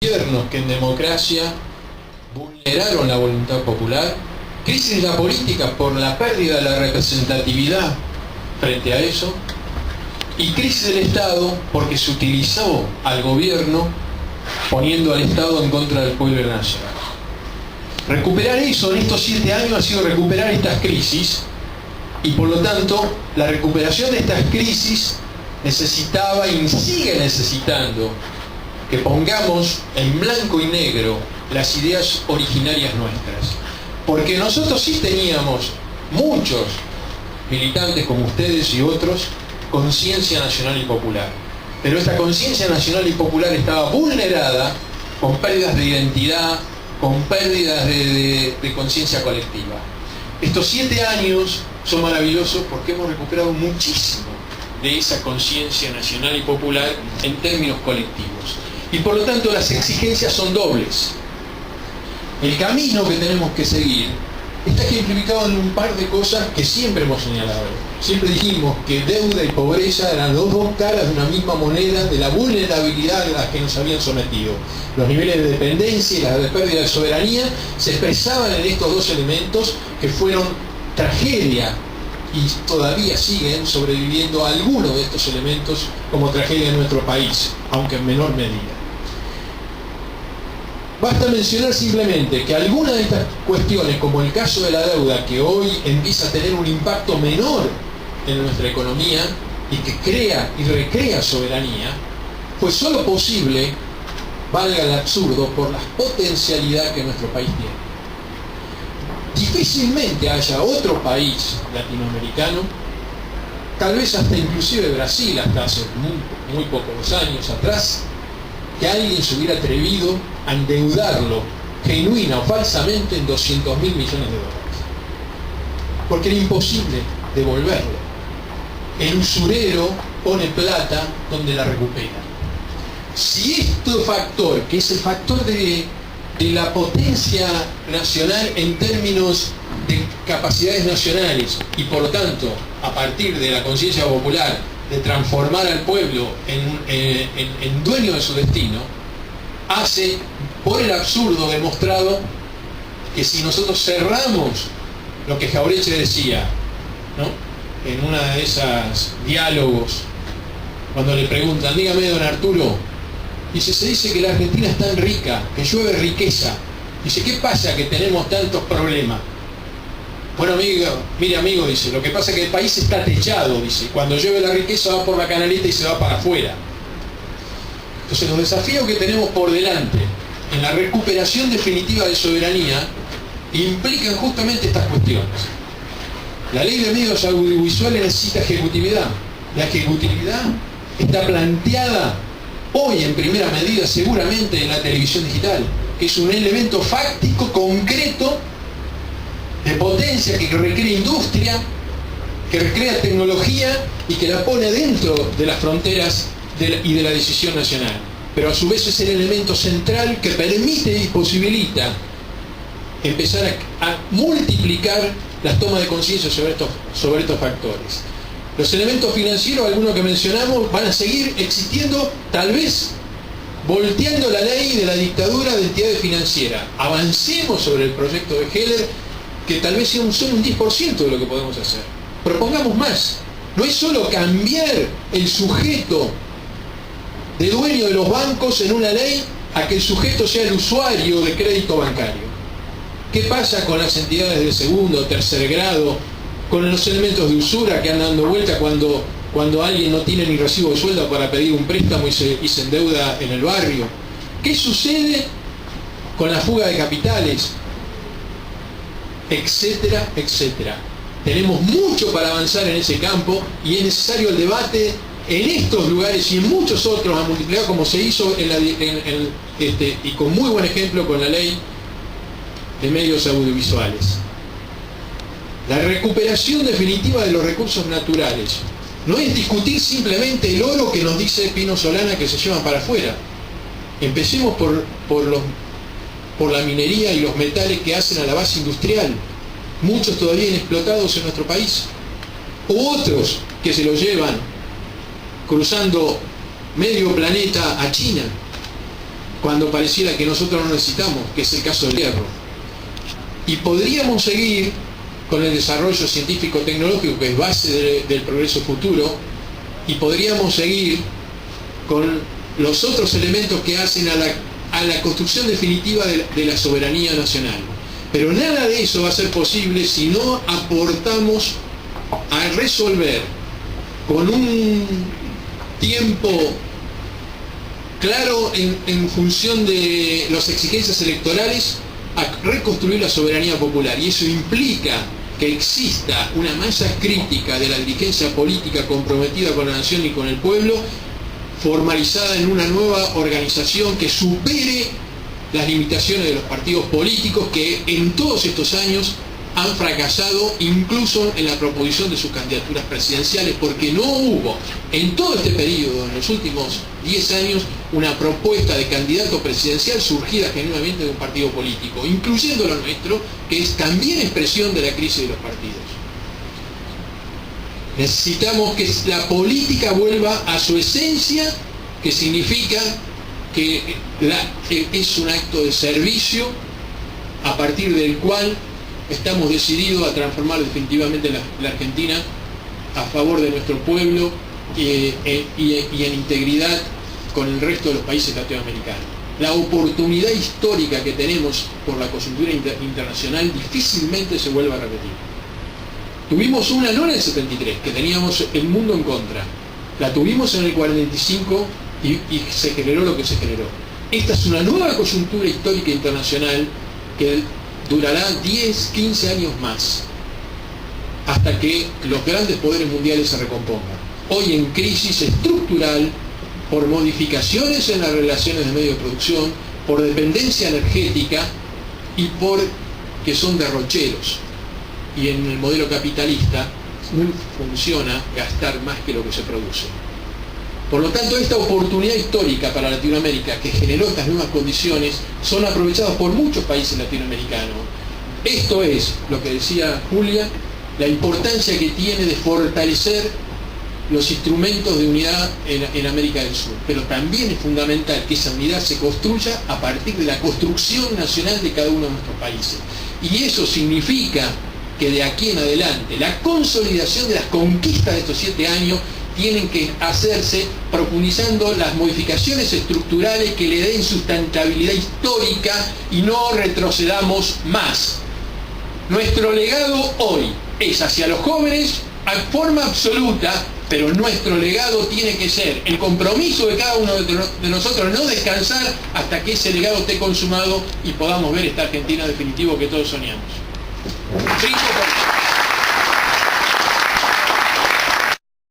gobiernos que en democracia vulneraron la voluntad popular, crisis de la política por la pérdida de la representatividad frente a eso, y crisis del Estado porque se utilizó al gobierno poniendo al Estado en contra del pueblo nacional. Recuperar eso en estos 7 años ha sido recuperar estas crisis, y por lo tanto la recuperación de estas crisis necesitaba y sigue necesitando que pongamos en blanco y negro las ideas originarias nuestras, porque nosotros sí teníamos muchos militantes como ustedes y otros conciencia nacional y popular, pero esta conciencia nacional y popular estaba vulnerada con pérdidas de identidad, con pérdidas de conciencia colectiva. Estos 7 años son maravillosos porque hemos recuperado muchísimo de esa conciencia nacional y popular en términos colectivos, y por lo tanto las exigencias son dobles. El camino que tenemos que seguir está ejemplificado en un par de cosas que siempre hemos señalado. Siempre dijimos que deuda y pobreza eran las dos caras de una misma moneda de la vulnerabilidad a la que nos habían sometido. Los niveles de dependencia y la de pérdida de soberanía se expresaban en estos dos elementos que fueron tragedia, y todavía siguen sobreviviendo a algunos de estos elementos como tragedia en nuestro país, aunque en menor medida. Basta mencionar simplemente que algunas de estas cuestiones, como el caso de la deuda, que hoy empieza a tener un impacto menor en nuestra economía y que crea y recrea soberanía, fue solo posible, valga el absurdo, por la potencialidad que nuestro país tiene. Difícilmente haya otro país latinoamericano, tal vez hasta inclusive Brasil, hasta hace muy pocos años atrás, que alguien se hubiera atrevido a endeudarlo genuina o falsamente en 200.000 millones de dólares, porque era imposible devolverlo. El usurero pone plata donde la recupera. Si este factor, que es el factor de la potencia nacional en términos de capacidades nacionales, y por lo tanto a partir de la conciencia popular de transformar al pueblo en dueño de su destino, hace por el absurdo demostrado que si nosotros cerramos lo que Jauretche decía, ¿no?, en una de esas diálogos, cuando le preguntan, dígame don Arturo, dice, se dice que la Argentina es tan rica, que llueve riqueza. Dice, ¿qué pasa que tenemos tantos problemas? Bueno, amigo, mire amigo, dice, lo que pasa es que el país está techado, dice, cuando llueve la riqueza va por la canaleta y se va para afuera. Entonces los desafíos que tenemos por delante en la recuperación definitiva de soberanía implican justamente estas cuestiones. La ley de medios audiovisuales necesita ejecutividad. La ejecutividad está planteada hoy en primera medida seguramente en la televisión digital, que es un elemento fáctico, concreto, de potencia, que recrea industria, que recrea tecnología y que la pone dentro de las fronteras y de la decisión nacional. Pero a su vez es el elemento central que permite y posibilita empezar a multiplicar las tomas de conciencia sobre estos factores. Los elementos financieros, algunos que mencionamos, van a seguir existiendo, tal vez volteando la ley de la dictadura de entidades financieras. Avancemos sobre el proyecto de Heller, que tal vez sea solo un 10% de lo que podemos hacer. Propongamos más. No es solo cambiar el sujeto de dueño de los bancos en una ley a que el sujeto sea el usuario de crédito bancario. ¿Qué pasa con las entidades de segundo o tercer grado, con los elementos de usura que andan dando vuelta cuando alguien no tiene ni recibo de sueldo para pedir un préstamo y se endeuda en el barrio? ¿Qué sucede con la fuga de capitales? Etcétera, etcétera. Tenemos mucho para avanzar en ese campo y es necesario el debate en estos lugares y en muchos otros a multiplicar, como se hizo y con muy buen ejemplo con la ley de medios audiovisuales. La recuperación definitiva de los recursos naturales no es discutir simplemente el oro que nos dice Pino Solana que se llevan para afuera. Empecemos por la minería y los metales que hacen a la base industrial, muchos todavía inexplotados en nuestro país, u otros que se los llevan cruzando medio planeta a China. cuando pareciera que nosotros no necesitamos, que es el caso del hierro. Y podríamos seguir con el desarrollo científico-tecnológico, que es base del progreso futuro, y podríamos seguir con los otros elementos que hacen a la construcción definitiva de la soberanía nacional. Pero nada de eso va a ser posible si no aportamos a resolver con un tiempo claro en función de las exigencias electorales, a reconstruir la soberanía popular. Y eso implica que exista una masa crítica de la dirigencia política comprometida con la nación y con el pueblo, formalizada en una nueva organización que supere las limitaciones de los partidos políticos que en todos estos años han fracasado, incluso en la proposición de sus candidaturas presidenciales, porque no hubo en todo este periodo, en los últimos 10 años, una propuesta de candidato presidencial surgida genuinamente de un partido político, incluyendo lo nuestro, que es también expresión de la crisis de los partidos. Necesitamos que la política vuelva a su esencia, que significa que es un acto de servicio a partir del cual estamos decididos a transformar definitivamente la Argentina a favor de nuestro pueblo y en integridad con el resto de los países latinoamericanos. La oportunidad histórica que tenemos por la coyuntura internacional difícilmente se vuelva a repetir. Tuvimos una no en el 73, que teníamos el mundo en contra. La tuvimos en el 45 y se generó lo que se generó. Esta es una nueva coyuntura histórica internacional que durará 10, 15 años más, hasta que los grandes poderes mundiales se recompongan. Hoy en crisis estructural, por modificaciones en las relaciones de medio de producción, por dependencia energética y por que son derrocheros. Y en el modelo capitalista funciona gastar más que lo que se produce. Por lo tanto, esta oportunidad histórica para Latinoamérica que generó estas nuevas condiciones son aprovechadas por muchos países latinoamericanos. Esto es, lo que decía Julia, la importancia que tiene de fortalecer los instrumentos de unidad en América del Sur. Pero también es fundamental que esa unidad se construya a partir de la construcción nacional de cada uno de nuestros países. Y eso significa que de aquí en adelante la consolidación de las conquistas de estos 7 años tienen que hacerse profundizando las modificaciones estructurales que le den sustentabilidad histórica y no retrocedamos más. Nuestro legado hoy es hacia los jóvenes en forma absoluta, pero nuestro legado tiene que ser el compromiso de cada uno de nosotros, no descansar hasta que ese legado esté consumado y podamos ver esta Argentina definitivo que todos soñamos. 5%.